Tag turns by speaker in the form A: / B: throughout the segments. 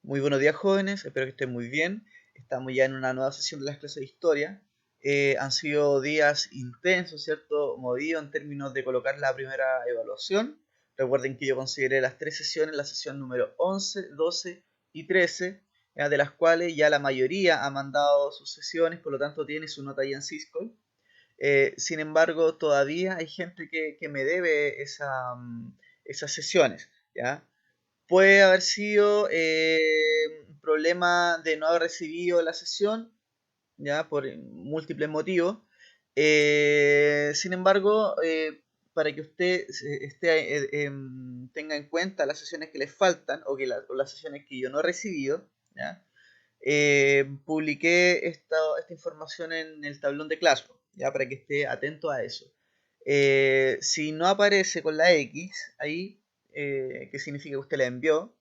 A: Muy buenos días, jóvenes, espero que estén muy bien. Estamos ya en una nueva sesión de las clases de historia. Han sido días intensos, ¿cierto? Movidos en términos de colocar la primera evaluación. Recuerden que yo consideré las tres sesiones, la sesión número 11, 12 y 13, ya, de las cuales ya la mayoría ha mandado sus sesiones, por lo tanto tiene su nota ya en Syscall. Sin embargo, todavía hay gente que me debe esas sesiones, ¿ya? Puede haber sido un problema de no haber recibido la sesión, ya por múltiples motivos. Sin embargo, para que usted tenga en cuenta las sesiones que le faltan o las sesiones que yo no he recibido, ¿ya? Publiqué esta información en el tablón de Classroom, ya para que esté atento a eso. Si no aparece con la X ahí, que significa que usted la envió,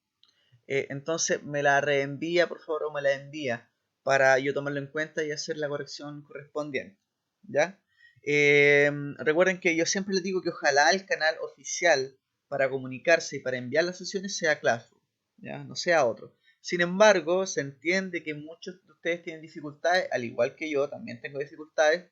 A: entonces me la reenvía, por favor, o me la envía para yo tomarlo en cuenta y hacer la corrección correspondiente. ¿Ya? Recuerden que yo siempre les digo que ojalá el canal oficial para comunicarse y para enviar las sesiones sea Classroom, ¿ya? No sea otro. Sin embargo, se entiende que muchos de ustedes tienen dificultades, al igual que yo, también tengo dificultades.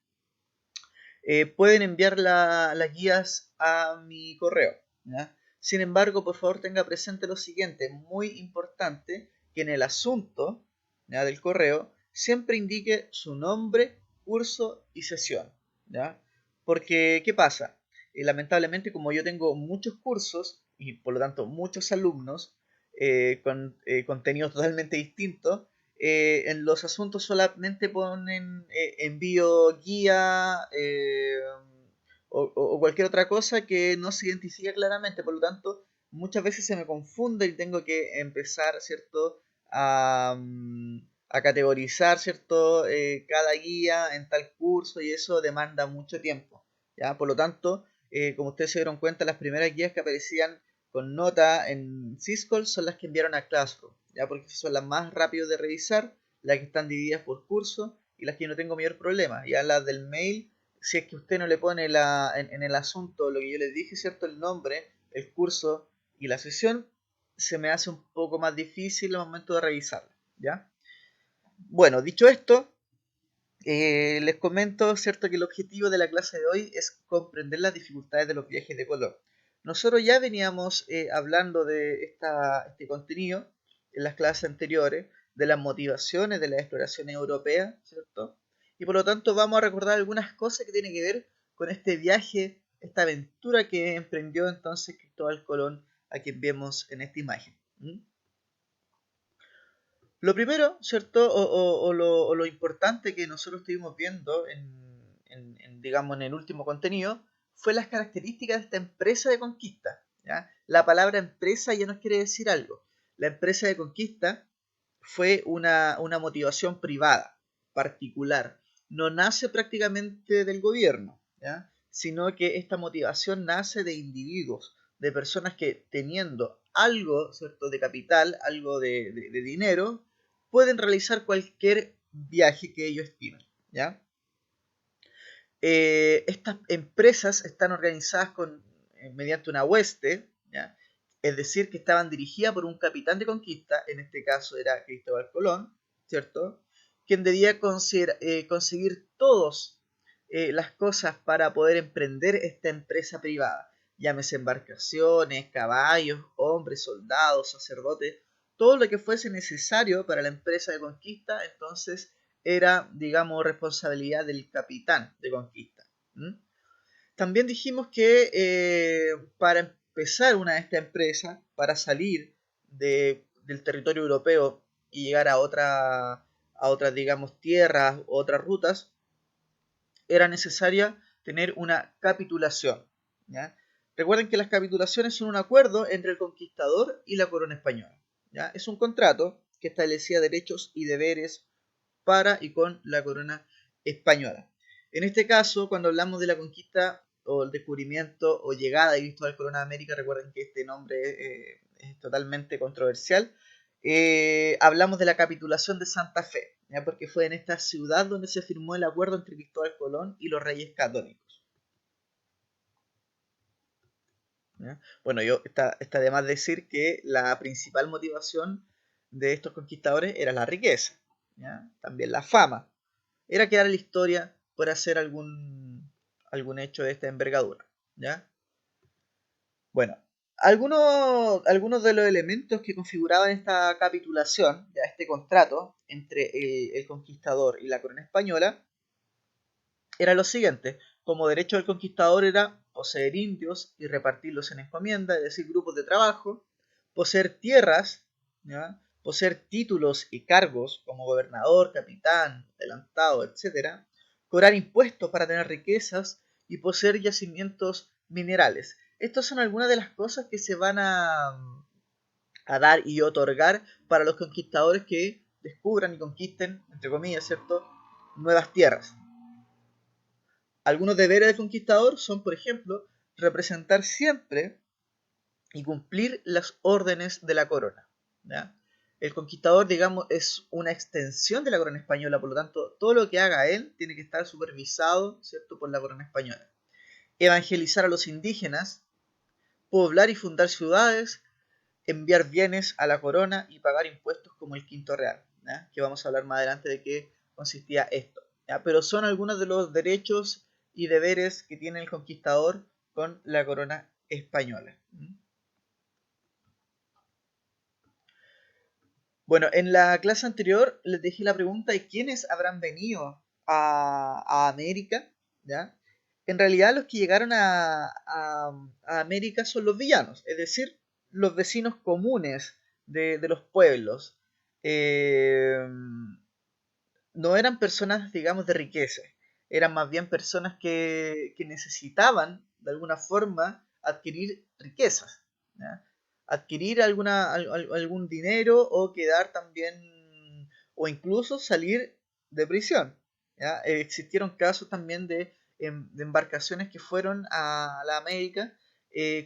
A: Pueden enviar las guías a mi correo, ¿ya? Sin embargo, por favor tenga presente lo siguiente, muy importante, que en el asunto, ¿ya?, del correo siempre indique su nombre, curso y sesión, ¿ya? Porque, ¿qué pasa? Lamentablemente, como yo tengo muchos cursos y por lo tanto muchos alumnos con contenidos totalmente distintos, en los asuntos solamente ponen envío guía o cualquier otra cosa que no se identifica claramente. Por lo tanto, muchas veces se me confunde y tengo que empezar, ¿cierto?, a categorizar, ¿cierto?, cada guía en tal curso, y eso demanda mucho tiempo, ¿ya? Por lo tanto, como ustedes se dieron cuenta, las primeras guías que aparecían con nota en Syscall son las que enviaron a Classroom, ya, porque son las más rápidas de revisar, las que están divididas por curso y las que yo no tengo mayor problema. Ya las del mail, si es que usted no le pone en el asunto lo que yo les dije, ¿cierto? El nombre, el curso y la sesión, se me hace un poco más difícil al momento de revisarla, ¿ya? Bueno, dicho esto, les comento, ¿cierto?, que el objetivo de la clase de hoy es comprender las dificultades de los viajes de color. Nosotros ya veníamos hablando de este contenido en las clases anteriores, de las motivaciones de las exploraciones europeas, ¿cierto? Y por lo tanto vamos a recordar algunas cosas que tienen que ver con este viaje, esta aventura que emprendió entonces Cristóbal Colón, a quien vemos en esta imagen. ¿Mm? Lo primero, ¿cierto? O lo importante que nosotros estuvimos viendo digamos, en el último contenido, fue las características de esta empresa de conquista, ¿ya? La palabra empresa ya nos quiere decir algo. La empresa de conquista fue una motivación privada, particular. No nace prácticamente del gobierno, ¿ya?, sino que esta motivación nace de individuos, de personas que teniendo algo, ¿cierto?, de capital, algo de dinero, pueden realizar cualquier viaje que ellos estimen, ¿ya? Estas empresas están organizadas mediante una hueste, ¿ya? Es decir, que estaban dirigidas por un capitán de conquista, en este caso era Cristóbal Colón, ¿cierto?, quien debía conseguir todas las cosas para poder emprender esta empresa privada, llámese embarcaciones, caballos, hombres, soldados, sacerdotes, todo lo que fuese necesario para la empresa de conquista. Entonces era, digamos, responsabilidad del capitán de conquista. ¿Mm? También dijimos que para empezar una de estas empresas, para salir del territorio europeo y llegar a otras, digamos, tierras, otras rutas, era necesaria tener una capitulación, ¿ya? Recuerden que las capitulaciones son un acuerdo entre el conquistador y la corona española, ¿ya? Es un contrato que establecía derechos y deberes para y con la corona española. En este caso, cuando hablamos de la conquista o el descubrimiento o llegada de Cristóbal Colón a América, recuerden que este nombre es totalmente controversial. Hablamos de la capitulación de Santa Fe, ¿ya?, porque fue en esta ciudad donde se firmó el acuerdo entre Cristóbal Colón y los reyes católicos, ¿ya? Bueno, está de más decir que la principal motivación de estos conquistadores era la riqueza, ¿ya? También la fama. Era quedar en la historia por hacer algún hecho de esta envergadura, ¿ya? Bueno, algunos de los elementos que configuraban esta capitulación, ya este contrato entre el conquistador y la corona española, era lo siguiente: como derecho del conquistador era poseer indios y repartirlos en encomienda, es decir, grupos de trabajo, poseer tierras, ¿ya? Poseer títulos y cargos como gobernador, capitán, adelantado, etcétera, cobrar impuestos para tener riquezas y poseer yacimientos minerales. Estas son algunas de las cosas que se van a dar y otorgar para los conquistadores que descubran y conquisten, entre comillas, ¿cierto?, nuevas tierras. Algunos deberes del conquistador son, por ejemplo, representar siempre y cumplir las órdenes de la corona, ¿ya? El conquistador, digamos, es una extensión de la corona española, por lo tanto, todo lo que haga él tiene que estar supervisado, ¿cierto?, por la corona española. Evangelizar a los indígenas, poblar y fundar ciudades, enviar bienes a la corona y pagar impuestos como el quinto real, ¿ya? Que vamos a hablar más adelante de qué consistía esto, ¿ya? Pero son algunos de los derechos y deberes que tiene el conquistador con la corona española. Bueno, en la clase anterior les dejé la pregunta de quiénes habrán venido a América, ¿ya? En realidad los que llegaron a América son los villanos, es decir, los vecinos comunes de los pueblos. Eh, no eran personas, digamos, de riqueza, eran más bien personas que necesitaban, de alguna forma, adquirir riquezas, ¿ya? Adquirir algún dinero o quedar también, o incluso salir de prisión, ¿ya? Existieron casos también de embarcaciones que fueron a la América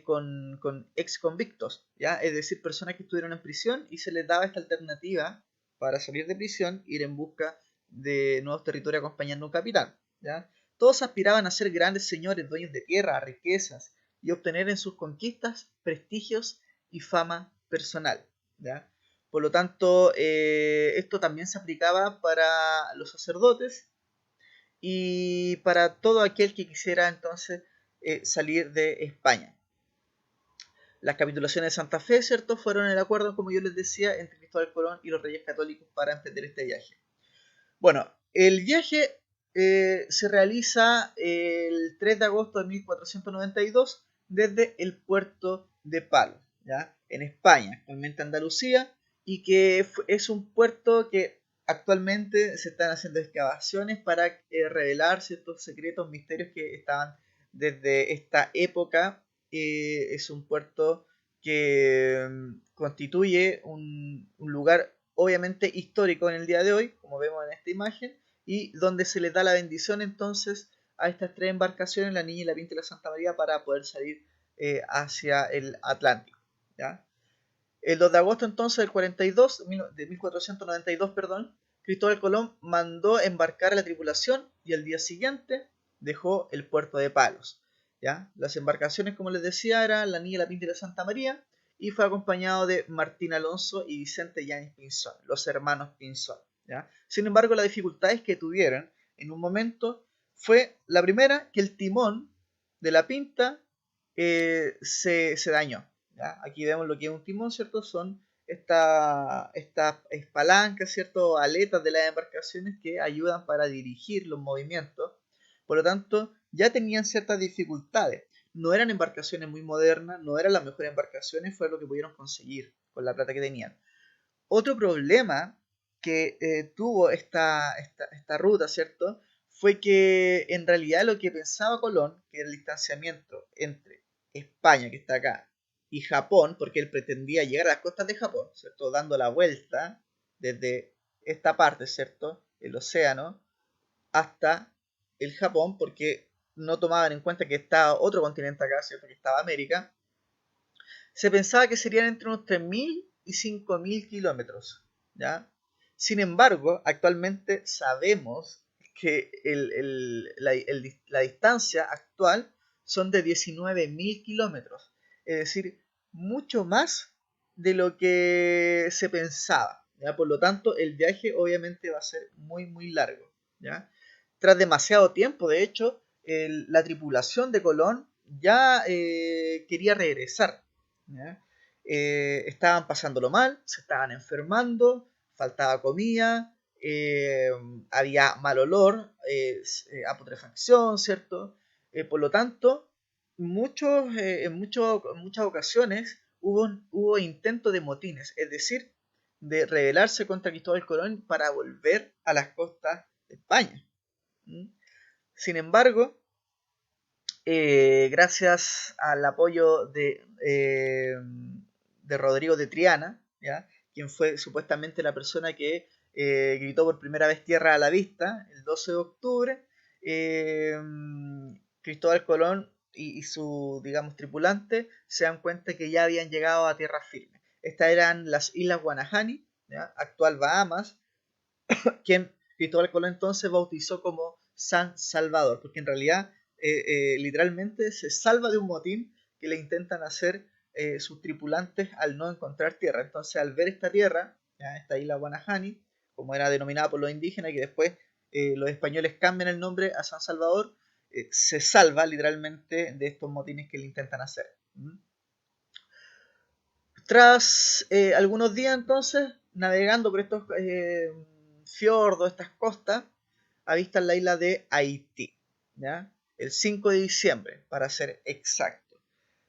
A: con ex convictos, ¿ya? Es decir, personas que estuvieron en prisión y se les daba esta alternativa para salir de prisión, ir en busca de nuevos territorios acompañando a un capitán, ¿ya? Todos aspiraban a ser grandes señores, dueños de tierra, riquezas y obtener en sus conquistas prestigios y fama personal, ¿ya? Por lo tanto, esto también se aplicaba para los sacerdotes y para todo aquel que quisiera entonces salir de España. Las capitulaciones de Santa Fe, ¿cierto?, fueron el acuerdo, como yo les decía, entre Cristóbal Colón y los reyes católicos para emprender este viaje. Bueno, el viaje se realiza el 3 de agosto de 1492 desde el puerto de Palos, ¿ya? En España, actualmente Andalucía, y que es un puerto que actualmente se están haciendo excavaciones para revelar ciertos secretos, misterios que estaban desde esta época. Es un puerto que constituye un lugar obviamente histórico en el día de hoy, como vemos en esta imagen, y donde se les da la bendición entonces a estas tres embarcaciones, la Niña y la Pinta y la Santa María, para poder salir hacia el Atlántico, ¿ya? El 2 de agosto entonces del 42, de 1492, perdón, Cristóbal Colón mandó embarcar a la tripulación y al día siguiente dejó el puerto de Palos, ¿ya? Las embarcaciones, como les decía, eran la Niña, la Pinta y la Santa María, y fue acompañado de Martín Alonso y Vicente Yáñez Pinzón, los hermanos Pinzón, ¿ya? Sin embargo, las dificultades que tuvieron en un momento fue la primera, que el timón de la Pinta se dañó, ¿ya? Aquí vemos lo que es un timón, ¿cierto? Son estas palancas, ¿cierto? Aletas de las embarcaciones que ayudan para dirigir los movimientos. Por lo tanto, ya tenían ciertas dificultades. No eran embarcaciones muy modernas, no eran las mejores embarcaciones, fue lo que pudieron conseguir con la plata que tenían. Otro problema que tuvo esta ruta, ¿cierto? Fue que en realidad lo que pensaba Colón, que era el distanciamiento entre España, que está acá, y Japón, porque él pretendía llegar a las costas de Japón, ¿cierto? Dando la vuelta desde esta parte, ¿cierto? El océano, hasta el Japón, porque no tomaban en cuenta que estaba otro continente acá, ¿cierto? Que estaba América. Se pensaba que serían entre unos 3.000 y 5.000 kilómetros, ¿ya? Sin embargo, actualmente sabemos que la distancia actual son de 19.000 kilómetros, es decir, mucho más de lo que se pensaba, ¿ya? Por lo tanto, el viaje obviamente va a ser muy, muy largo, ¿ya? Tras demasiado tiempo, de hecho, la tripulación de Colón ya quería regresar, ¿ya? Estaban pasándolo mal, se estaban enfermando, faltaba comida, eh, había mal olor, a putrefacción, ¿cierto? Por lo tanto, en muchas ocasiones hubo intentos de motines, es decir, de rebelarse contra Cristóbal Colón para volver a las costas de España. ¿Mm? Sin embargo, gracias al apoyo de Rodrigo de Triana, ¿ya? Quien fue supuestamente la persona que gritó por primera vez tierra a la vista el 12 de octubre, eh, Cristóbal Colón y su, digamos, tripulante se dan cuenta que ya habían llegado a tierra firme. Estas eran las Islas Guanahani, ¿ya? Actual Bahamas, quien Cristóbal Colón entonces bautizó como San Salvador, porque en realidad literalmente se salva de un motín que le intentan hacer sus tripulantes al no encontrar tierra. Entonces al ver esta tierra, ¿ya? Esta isla Guanahani, como era denominada por los indígenas, y que después los españoles cambian el nombre a San Salvador, se salva literalmente de estos motines que le intentan hacer. ¿Mm? Tras algunos días entonces, navegando por estos fiordos, estas costas, avistan la isla de Haití, ¿ya? El 5 de diciembre, para ser exacto.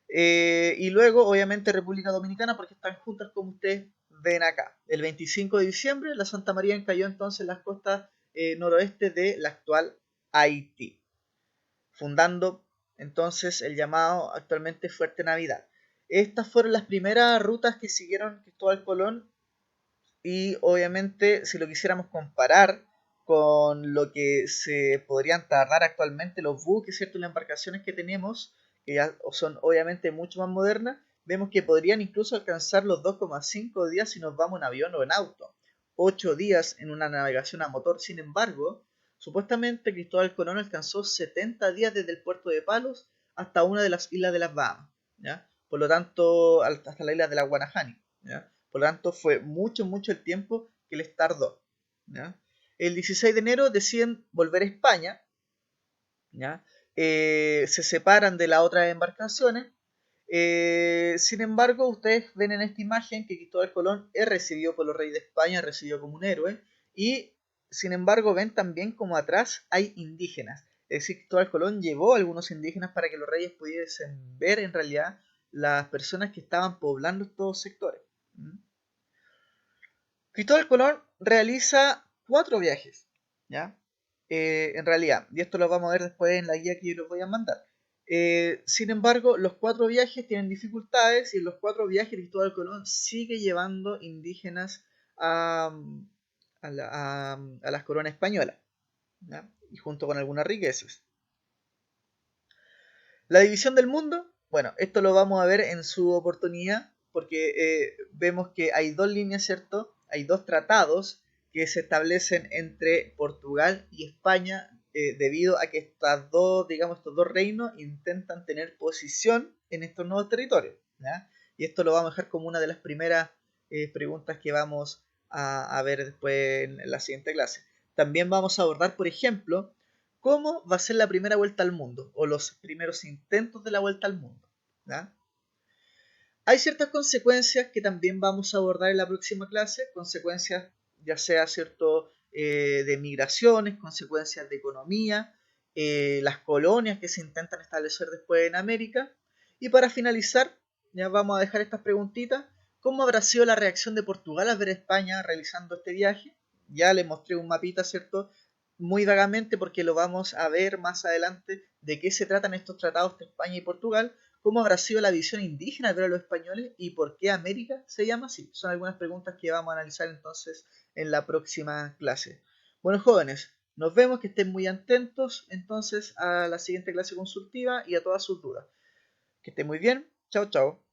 A: Y luego, obviamente, República Dominicana, porque están juntas como ustedes ven acá. El 25 de diciembre, la Santa María cayó entonces en las costas noroeste de la actual Haití, fundando entonces el llamado actualmente Fuerte Navidad. Estas fueron las primeras rutas que siguieron Cristóbal Colón y obviamente si lo quisiéramos comparar con lo que se podrían tardar actualmente los buques, ¿cierto? Las embarcaciones que tenemos, que ya son obviamente mucho más modernas, vemos que podrían incluso alcanzar los 2,5 días si nos vamos en avión o en auto. 8 días en una navegación a motor, sin embargo, supuestamente Cristóbal Colón alcanzó 70 días desde el puerto de Palos hasta una de las islas de las Bahamas, ¿ya? Por lo tanto, hasta la isla de la Guanahani, ¿ya? Por lo tanto, fue mucho, mucho el tiempo que les tardó, ¿ya? El 16 de enero deciden volver a España, ¿ya? Se separan de las otras embarcaciones. Sin embargo, ustedes ven en esta imagen que Cristóbal Colón es recibido por los reyes de España, es recibido como un héroe, y sin embargo ven también como atrás hay indígenas. Es decir, Cristóbal Colón llevó a algunos indígenas para que los reyes pudiesen ver en realidad las personas que estaban poblando estos sectores. ¿Mm? Cristóbal Colón realiza 4 viajes, ¿ya? En realidad, y esto lo vamos a ver después en la guía que yo les voy a mandar. Sin embargo, los 4 viajes tienen dificultades y en los 4 viajes Cristóbal Colón sigue llevando indígenas a, a las coronas españolas, ¿ya? Y junto con algunas riquezas. La división del mundo, bueno, esto lo vamos a ver en su oportunidad, porque vemos que hay 2 líneas, ¿cierto? Hay 2 tratados que se establecen entre Portugal y España, debido a que estas dos, digamos, estos dos reinos intentan tener posición en estos nuevos territorios, ¿ya? Y esto lo vamos a dejar como una de las primeras preguntas que vamos a ver después en la siguiente clase. También vamos a abordar, por ejemplo, cómo va a ser la primera vuelta al mundo o los primeros intentos de la vuelta al mundo, ¿ya? Hay ciertas consecuencias que también vamos a abordar en la próxima clase, consecuencias ya sea cierto de migraciones, consecuencias de economía, las colonias que se intentan establecer después en América. Y para finalizar, ya vamos a dejar estas preguntitas. ¿Cómo habrá sido la reacción de Portugal al ver a España realizando este viaje? Ya les mostré un mapita, ¿cierto? Muy vagamente porque lo vamos a ver más adelante de qué se tratan estos tratados de España y Portugal, cómo habrá sido la visión indígena de los españoles y por qué América se llama así. Son algunas preguntas que vamos a analizar entonces en la próxima clase. Bueno, jóvenes, nos vemos, que estén muy atentos entonces a la siguiente clase consultiva y a todas sus dudas. Que estén muy bien. Chao, chao.